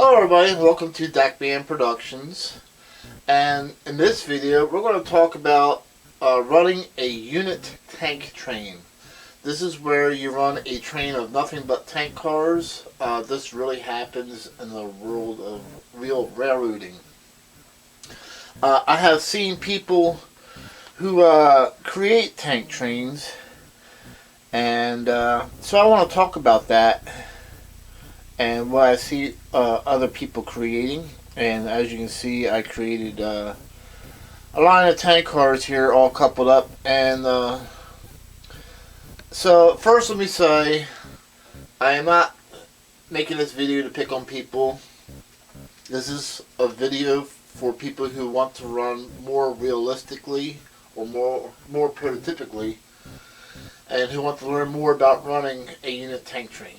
Hello everybody, welcome to Band Productions, and in this video we're going to talk about running a unit tank train. This is where you run a train of nothing but tank cars. This really happens in the world of real railroading. I have seen people who create tank trains, and so I want to talk about that and what I see other people creating. And as you can see, I created a line of tank cars here all coupled up. And so first let me say, I am not making this video to pick on people. This is a video for people who want to run more realistically or more prototypically, and who want to learn more about running a unit tank train.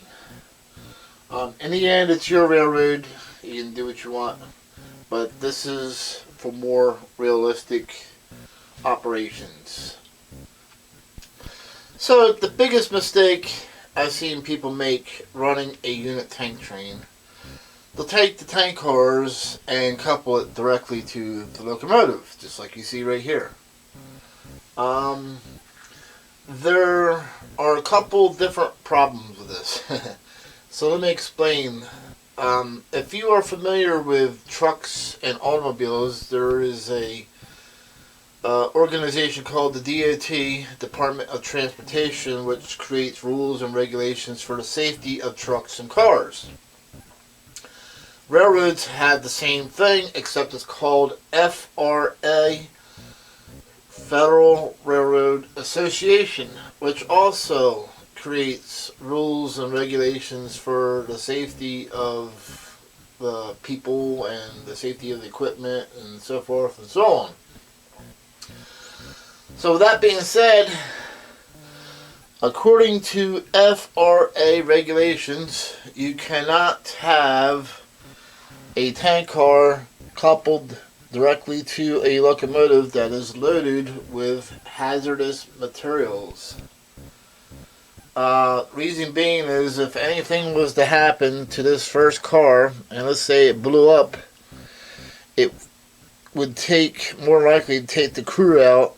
In the end, it's your railroad. You can do what you want, but this is for more realistic operations. So the biggest mistake I've seen people make running a unit tank train, they'll take the tank cars and couple it directly to the locomotive, just like you see right here. There are a couple different problems with this. So let me explain. If you are familiar with trucks and automobiles, there is a organization called the DOT, Department of Transportation, which creates rules and regulations for the safety of trucks and cars. Railroads have the same thing, except it's called FRA, Federal Railroad Association, which also creates rules and regulations for the safety of the people and the safety of the equipment and so forth and so on. So with that being said, according to FRA regulations, you cannot have a tank car coupled directly to a locomotive that is loaded with hazardous materials. Reason being is, if anything was to happen to this first car, and let's say it blew up, it would more likely take the crew out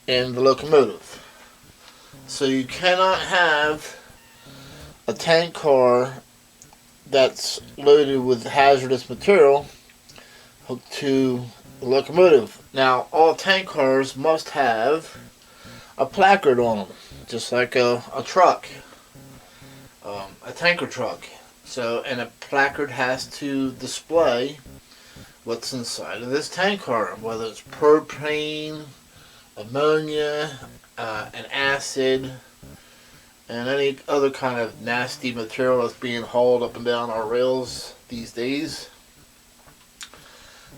and the locomotive. So you cannot have a tank car that's loaded with hazardous material hooked to the locomotive. Now, all tank cars must have a placard on them, just like a truck, a tanker truck. So, and a placard has to display what's inside of this tank car, whether it's propane, ammonia, an acid, and any other kind of nasty material that's being hauled up and down our rails these days.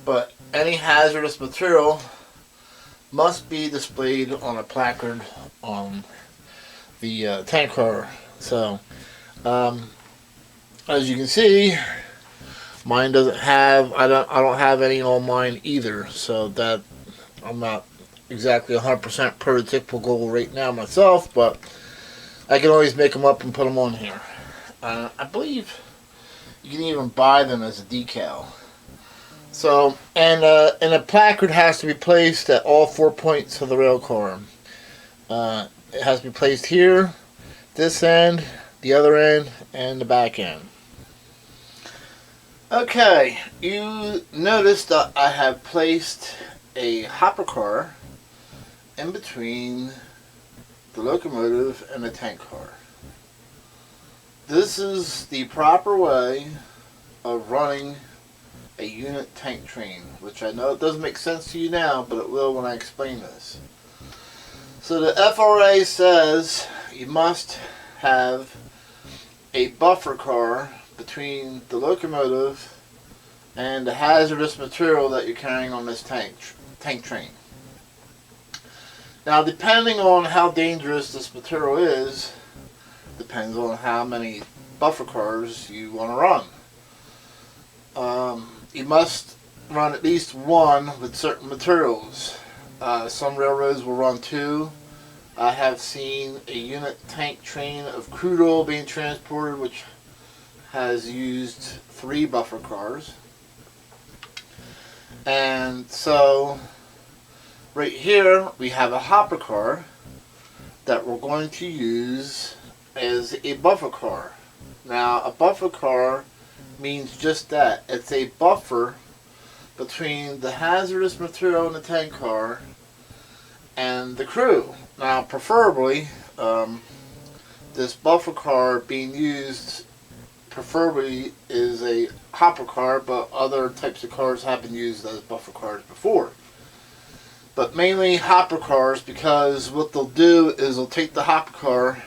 But any hazardous material must be displayed on a placard on the tank car. So, as you can see, mine doesn't have. I don't have any on mine either. So that I'm not exactly 100% prototypical right now myself, but I can always make them up and put them on here. I believe you can even buy them as a decal. So, and a placard has to be placed at all 4 points of the rail car. It has to be placed here, this end, the other end, and the back end. Okay, you notice that I have placed a hopper car in between the locomotive and the tank car. This is the proper way of running a unit tank train, which I know it doesn't make sense to you now, but it will when I explain this. So the FRA says you must have a buffer car between the locomotive and the hazardous material that you're carrying on this tank train. Now, depending on how dangerous this material is, depends on how many buffer cars you want to run. You must run at least one with certain materials. Some railroads will run two. I have seen a unit tank train of crude oil being transported, which has used 3 buffer cars. And so right here we have a hopper car that we're going to use as a buffer car. Now a buffer car means just that. It's a buffer between the hazardous material in the tank car and the crew. Now preferably this buffer car being used preferably is a hopper car, but other types of cars have been used as buffer cars before. But mainly hopper cars, because what they'll do is they'll take the hopper car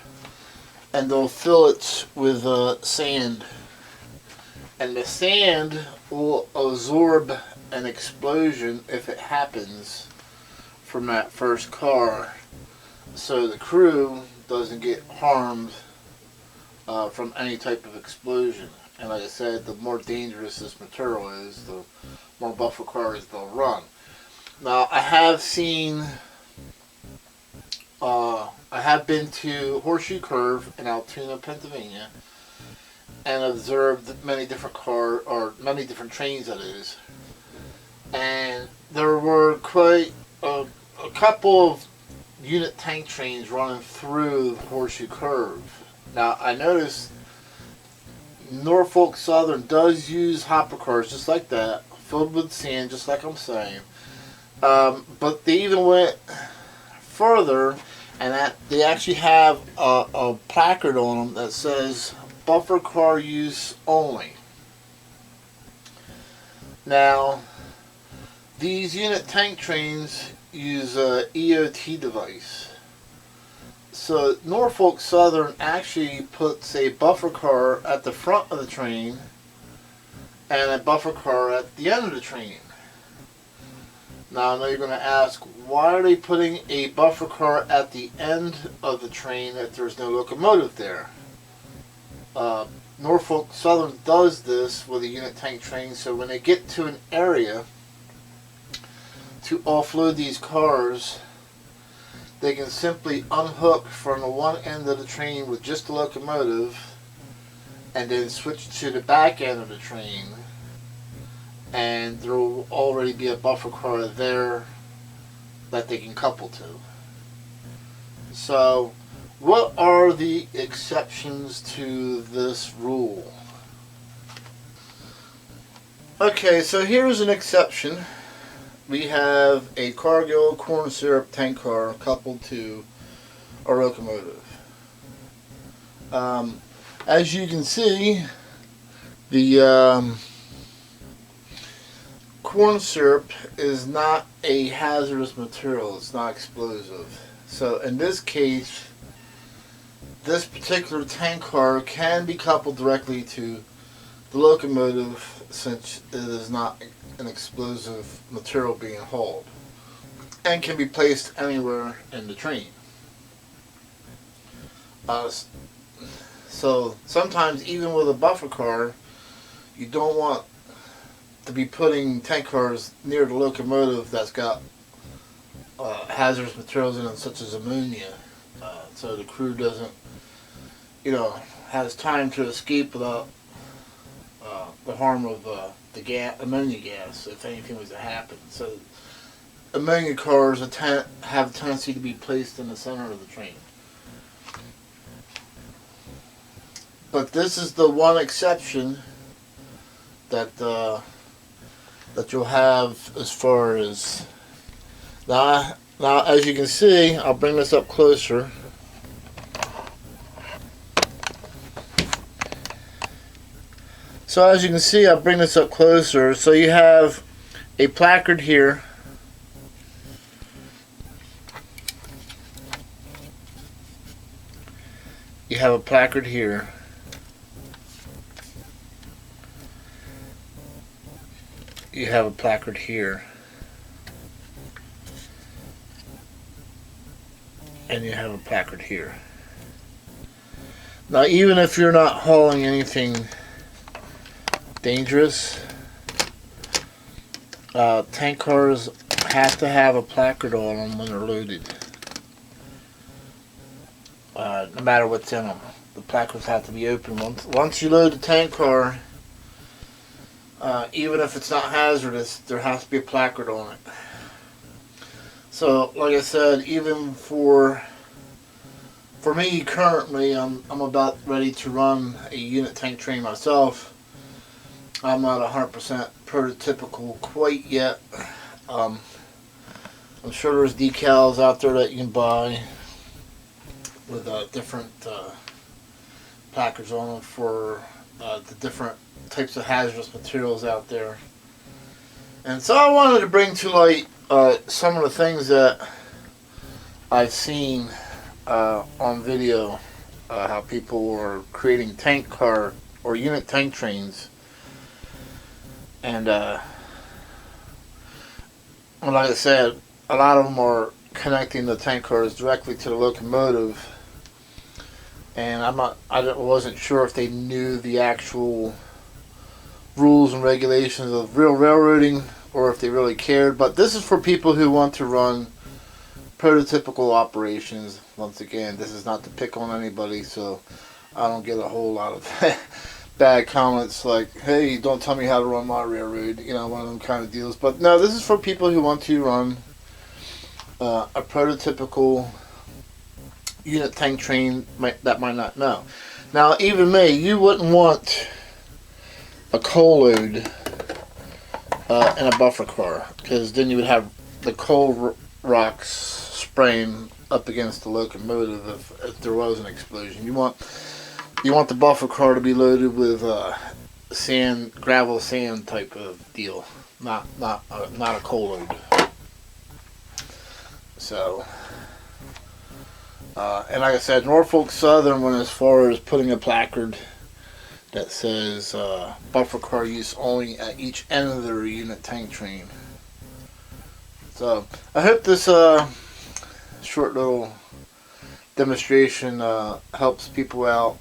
and they'll fill it with sand. And the sand will absorb an explosion if it happens from that first car, so the crew doesn't get harmed from any type of explosion. And like I said, the more dangerous this material is, the more buffer cars they'll run. Now I have seen, I have been to Horseshoe Curve in Altoona, Pennsylvania, and observed many different many different trains, that is. And there were quite a couple of unit tank trains running through Horseshoe Curve. Now I noticed Norfolk Southern does use hopper cars just like that, filled with sand, just like I'm saying. But they even went further, and that they actually have a placard on them that says buffer car use only. Now these unit tank trains use a EOT device. So Norfolk Southern actually puts a buffer car at the front of the train and a buffer car at the end of the train. Now I know you're going to ask, why are they putting a buffer car at the end of the train if there's no locomotive there? Norfolk Southern does this with a unit tank train, so when they get to an area to offload these cars, they can simply unhook from the one end of the train with just the locomotive and then switch to the back end of the train, and there will already be a buffer car there that they can couple to. So what are the exceptions to this rule? Okay, so here's an exception. We have a Cargill corn syrup tank car coupled to a locomotive. As you can see, the corn syrup is not a hazardous material. It's not explosive. So in this case, this particular tank car can be coupled directly to the locomotive, since it is not an explosive material being hauled, and can be placed anywhere in the train. So sometimes even with a buffer car, you don't want to be putting tank cars near the locomotive that's got hazardous materials in it, such as ammonia, so the crew doesn't, has time to escape without the harm of the ammonia gas, if anything was to happen. So ammonia cars have a tendency to be placed in the center of the train. But this is the one exception that that you'll have, as far as now. As you can see, I'll bring this up closer. So as you can see, I'll bring this up closer. So you have a placard here. You have a placard here. You have a placard here. And you have a placard here. Now, even if you're not hauling anything dangerous, tank cars have to have a placard on them when they're loaded, no matter what's in them. the placards have to be open. Once you load the tank car, even if it's not hazardous, there has to be a placard on it. So, like I said, even for me currently, I'm about ready to run a unit tank train myself. I'm not 100% prototypical quite yet. I'm sure there's decals out there that you can buy with different placards on them for the different types of hazardous materials out there. And so I wanted to bring to light some of the things that I've seen on video, how people are creating tank car or unit tank trains. And like I said, a lot of them are connecting the tank cars directly to the locomotive. And I wasn't sure if they knew the actual rules and regulations of real railroading or if they really cared. But this is for people who want to run prototypical operations. Once again, this is not to pick on anybody, so I don't get a whole lot of bad comments like, hey, don't tell me how to run my railroad, you know, one of them kind of deals. But no, this is for people who want to run a prototypical unit tank train that might not know. Now, even me, you wouldn't want a coal load in a buffer car, because then you would have the coal rocks spraying up against the locomotive if there was an explosion. You want the buffer car to be loaded with sand, gravel, sand type of deal, not a coal load. So, and like I said, Norfolk Southern went as far as putting a placard that says buffer car use only at each end of their unit tank train. So I hope this short little demonstration helps people out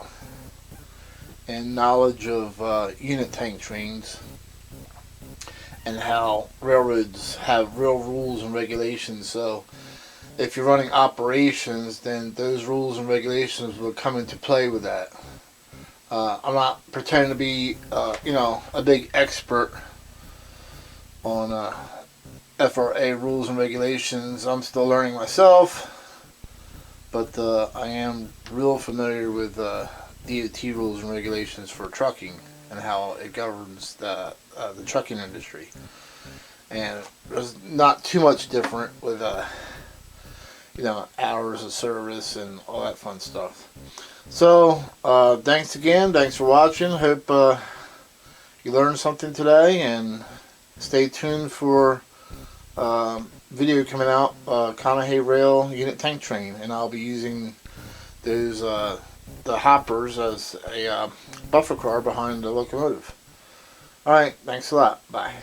in knowledge of unit tank trains and how railroads have real rules and regulations. So if you're running operations, then those rules and regulations will come into play with that. I'm not pretending to be, a big expert on FRA rules and regulations. I'm still learning myself, but I am real familiar with DOT rules and regulations for trucking and how it governs the trucking industry. And there's not too much different with hours of service and all that fun stuff. So thanks again. Thanks for watching. Hope you learned something today, and stay tuned for video coming out, Conahey Rail Unit Tank Train, and I'll be using those the hoppers as a buffer car behind the locomotive. Alright, thanks a lot. Bye.